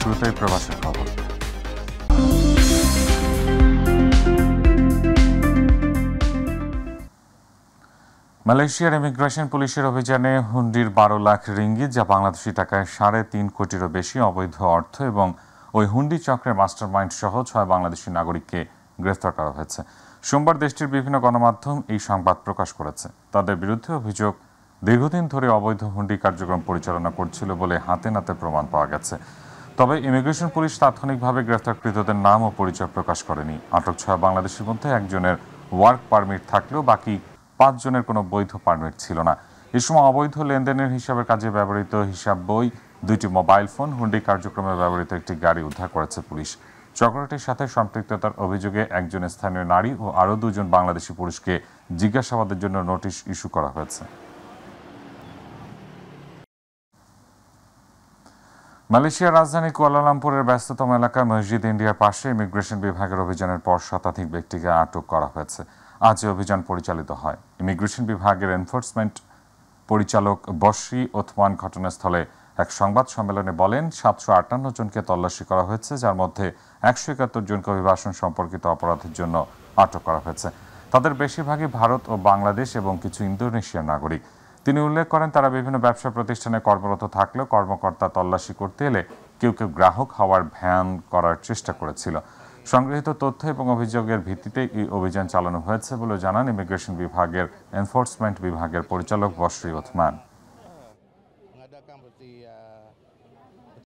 শুরুতেই প্রবাসের খবর। মালয়েশিয়ার ইমিগ্রেশন পুলিশের অভিযানে হুন্ডির 12 লাখ রিঙ্গিত, যা বাংলাদেশি টাকায় 3.5 কোটিরও বেশি অবৈধ অর্থ এবং ওই হুন্ডি চক্রের মাস্টারমাইন্ড সহ 6 বাংলাদেশি নাগরিককে গ্রেফতার করা হয়েছে। সোমবার দেশটির বিভিন্ন গণমাধ্যম এই সংবাদ প্রকাশ করেছে। তাদের বিরুদ্ধে অভিযোগ, দীর্ঘদিন ধরে অবৈধ হুন্ডি কার্যক্রম পরিচালনা করছিল বলে হাতে নাতে প্রমাণ পাওয়া গেছে। তবে ইমিগ্রেশন পুলিশ তাৎক্ষণিকভাবে গ্রেফতারকৃতদের নাম ও পরিচয় প্রকাশ করেনি। আটক 6 বাংলাদেশের মধ্যে একজনের ওয়ার্ক পারমিট থাকলেও বাকি 5 জনের কোনো বৈধ পারমিট ছিল না। এ সময় অবৈধ লেনদেনের হিসাবের কাজে ব্যবহৃত হিসাব বই, 2টি মোবাইল ফোন, হুন্ডি কার্যক্রমে ব্যবহৃত একটি গাড়ি উদ্ধার করেছে পুলিশ। চক্রটির সাথে সম্পৃক্ততার অভিযোগে একজন স্থানীয় নারী ও আরও 2 জন বাংলাদেশি পুরুষকে জিজ্ঞাসাবাদের জন্য নোটিশ ইস্যু করা হয়েছে। মালয়েশিয়ার রাজধানী কুয়ালালামপুরের ব্যস্ততম এলাকা মসজিদ ইন্ডিয়ার পাশে ইমিগ্রেশন বিভাগের অভিযানের পর শতাধিক ব্যক্তিকে আটক করা হয়েছে। আজ অভিযান পরিচালিত হয়। ইমিগ্রেশন বিভাগের এনফোর্সমেন্ট পরিচালক বশরি ওথমান ঘটনাস্থলে এক সংবাদ সম্মেলনে বলেন, 758 জনকে তল্লাশি করা হয়েছে, যার মধ্যে 171 জনকে অভিবাসন সম্পর্কিত অপরাধের জন্য আটক করা হয়েছে। তাদের বেশিরভাগই ভারত ও বাংলাদেশ এবং কিছু ইন্দোনেশিয়ার নাগরিক। তিনি উল্লেখ করেন, তারা বিভিন্ন ব্যবসা প্রতিষ্ঠানে কর্মরত থাকলেও কর্মকর্তা তল্লাশি করতে এলে কেউ কেউ গ্রাহক হওয়ার ভ্যান করার চেষ্টা করেছিল। সংগৃহীত তথ্য এবং অভিযোগের ভিত্তিতে এই অভিযান চালানো হয়েছে বলে জানান ইমিগ্রেশন বিভাগের এনফোর্সমেন্ট বিভাগের পরিচালক বশরি ওথমান।